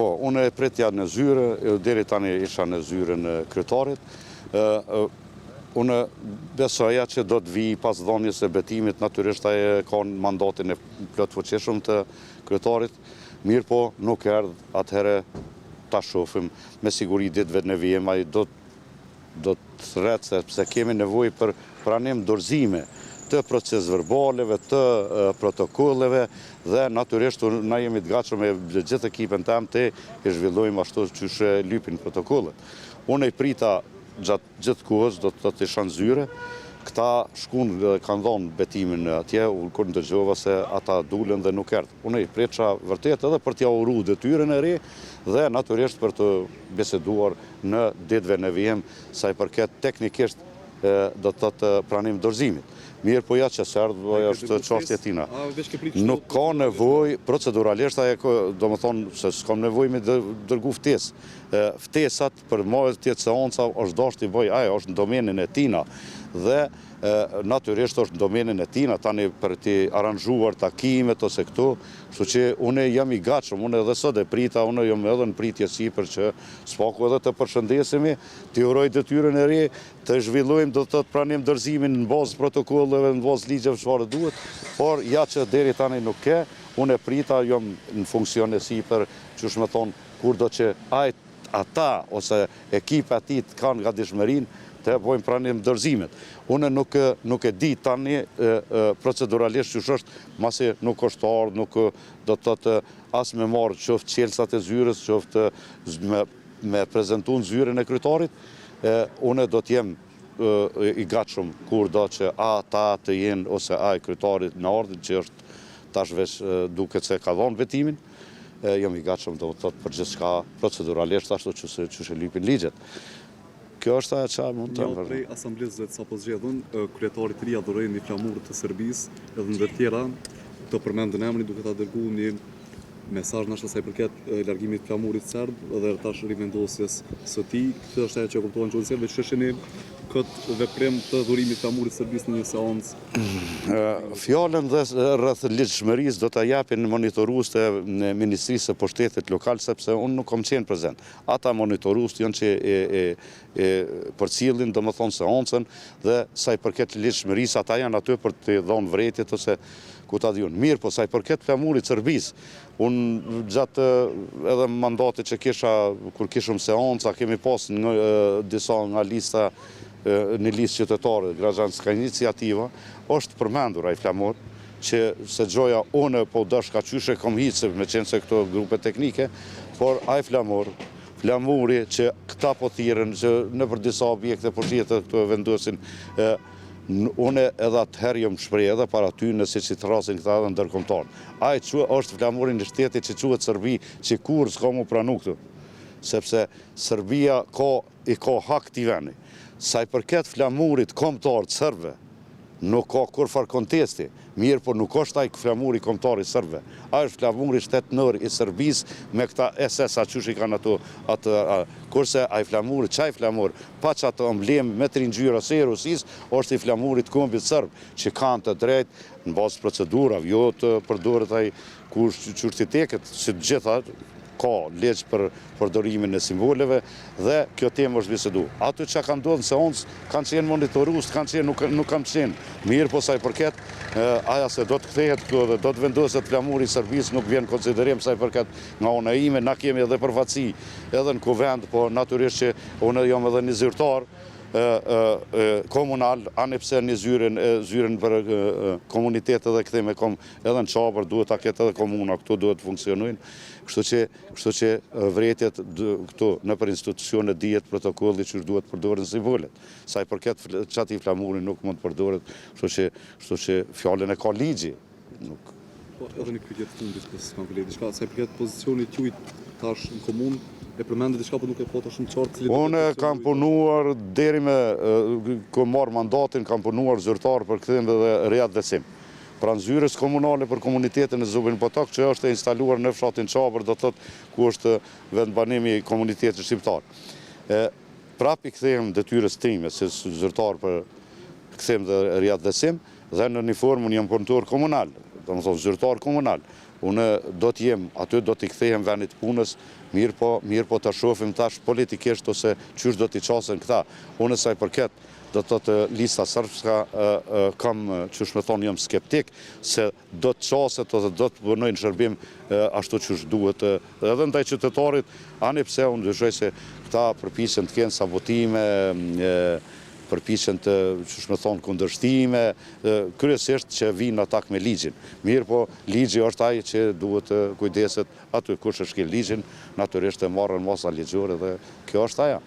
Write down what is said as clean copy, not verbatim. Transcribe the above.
Po, unë e pretja në zyre, deri tani isha në zyren e kryetarit. Unë besoja që do të vi pas dhënies së betimit, natyrisht ai ka mandatin e plot fuqishëm të kryetarit, mirë po nuk erdh atëherë ta shohim me siguri ditëve në vijim, ai do të rret sepse kemi nevojë për pranim dorëzime të proces verbaleve, të protokolleve dhe natyrisht na jemi të gatshëm me gjithë ekipën tam të i zhvillojmë ashtu siç lypin protokollet. Unë i prita gjatë gjithë kohës do të isha në zyre, këta shkun kanë dhënë betimin atje, kur ndëgjova se ata dulen dhe nuk erdhën. Unë i preça vërtet edhe për t'ia uru detyrën e re dhe natyrisht për të biseduar në ditëve në vijim sa i përket teknikisht do të thotë pranim dorëzimit. Mirë po ja që sërdë, është çështja tina. Nuk ka nevojë proceduralisht, do më thonë se s'kam nevojë me dërgu ftesë. Ftesat për marrë tjetë seanca është dashur t'i bëj, ajo është në domenin e tina dhe natyrisht është në domenin e tina tani për t'i aranxhuar takimet ose këto, kështu që unë jam i gatshëm, unë edhe sot e prita, unë jam edhe në pritje sipër që s'paku edhe të përshëndesemi, t'i uroj detyrën e re, të zhvillojmë do të thotë pranim dorëzimin në bazë protokolleve, në bazë ligjeve çfarë duhet, por ja që deri tani nuk ke, unë e prita, jam në funksion e sipër, çush më thon, kurdo që ata ose ekipa e tij kanë gatishmërinë të bojmë pranim dorëzimet. Unë nuk e di tani proceduralisht ç'është, masi nuk është ardhur, nuk do të thotë as me marrë qoftë qelsat e zyrës, qoftë me prezantu në zyren e kryetarit, unë do të jem i gatshëm kur do që ata të jenë ose ai kryetarit në ardhin që është tash veç duket se ka dhënë betimin, jam i gatshëm do të thotë për gjithçka proceduralisht ashtu që e lypin ligjet. Kjo është ajo që mund të bëj. Prej asamblesë dhe sapo zgjedhën, kryetari i ri adhuroi një flamurë të Serbisë edhe ndër tjera të përmendën emrin duke ta dërguar një mesazh ndoshta sa i përket largimit të flamurit serb edhe tash rivendosjes së tij. Kjo është ajo që kuptohen që serbe çështeni këtë veprim të dhurimit të flamurit të Serbisë në një seancë. Fjalën dhe rreth ligjshmërisë do ta japin monitorues të Ministrisë së Pushtetit Lokal sepse unë nuk kam qenë prezant. Ata monitorues janë që përcjellin domethënë seancën dhe sa i përket ligjshmërisë ata janë aty për të dhënë vërejtjet ose ku ta diun. Mirë, po sa i përket flamurit të Serbisë, unë gjatë edhe mandatit që kisha kur kishëm seanca kemi pas disa nga lista në listë qytetare, Graxhanska Iniciativa, është përmendur ai flamur, që se gjoja unë po dash ka qyshe kom hiqë me qenë se këto grupe teknike, por ai flamuri që këta po thirrën, që në për disa objekte po thirrën këto vendosin, unë edhe atëherë jam shpreh edhe para ty nëse që të rasin këta edhe ndërkombëtar. Ai është flamuri në shtetit që quhet Serbi, që kur s'ka mu pranu këtu, sepse Serbia i ka hak t'i veni. Sa i përket flamurit kombëtar të serbëve, nuk ka kurfar kontesti, mirë por nuk është ai flamuri kombëtar i serbëve. Ai është flamuri shtetënor i Serbisë me këta SS-a qysh i kanë atë kurse ai flamuri, çaj flamur, pa çato emblem me tringjyra se Rusisë, është i flamurit kombit serb, që kanë të drejtë në bazë procedurave, jo të përdoret ai qyteteket, si të gjitha ka ligj për përdorimin e simboleve dhe kjo temë është bisedu. Ato që kanë ndodhur në seancë kanë qenë monitorues, kanë qenë nuk kanë qenë. Mirë po sa i përket aja se do të kthehet këtu dhe do të vendoset flamuri i Serbisë nuk vjen konsiderim sa i përket nga ana ime, na kemi edhe përfaqësi edhe në kuvend, po natyrisht që unë jam edhe një zyrtar komunal, ani pse një zyren për komunitet edhe këtheme edhe në Çabër duhet ta ketë edhe komuna, këtu duhet të funksionojnë, kështu që vërejtjet këtu në për institucione dihet protokolli që duhet përdoren simbolet. Sa i përket çati flamuri nuk mund të përdoret, kështu që fjalën e ka ligji. Po edhe një pyetje të fundit s'kam vëlet diçka, sa i përket pozicionit juaj tash në komunë, e përmendë diçka po nuk e po tash në qartë. Unë kam punuar deri me kur marr mandatin, kam punuar zyrtar për kthim dhe Riad Vesim. Pranë zyrës komunale për komunitetin e Zubin Potok që është instaluar në fshatin Çabër, do të thotë ku është vendbanimi i komunitetit shqiptar. Prap i kthehem detyrës time si zyrtar për kthim dhe Riad Vesim dhe në një formë jam punëtor komunal, domethënë zyrtar komunal. Unë do t'jem aty, do t'i kthehem vendit punës, mirë po të shofim tash politikisht ose qysh do t'i qasen këta. Unë sa i përket, do të thotë lista srpska, kam, qysh me thonë, jam skeptik, se do të qaset ose do të bënojnë shërbim ashtu qysh duhet. Edhe ndaj qytetarit, ani pse unë dyshoj se këta përpiqen të kenë sabotime, përpiqen të, qysh me thonë, kundërshtime, kryesisht që vinë atak me ligjin. Mirë po, ligji është ai që duhet të kujdeset aty kush e shkel ligjin, natyrisht e marrën masa ligjore dhe kjo është ajo.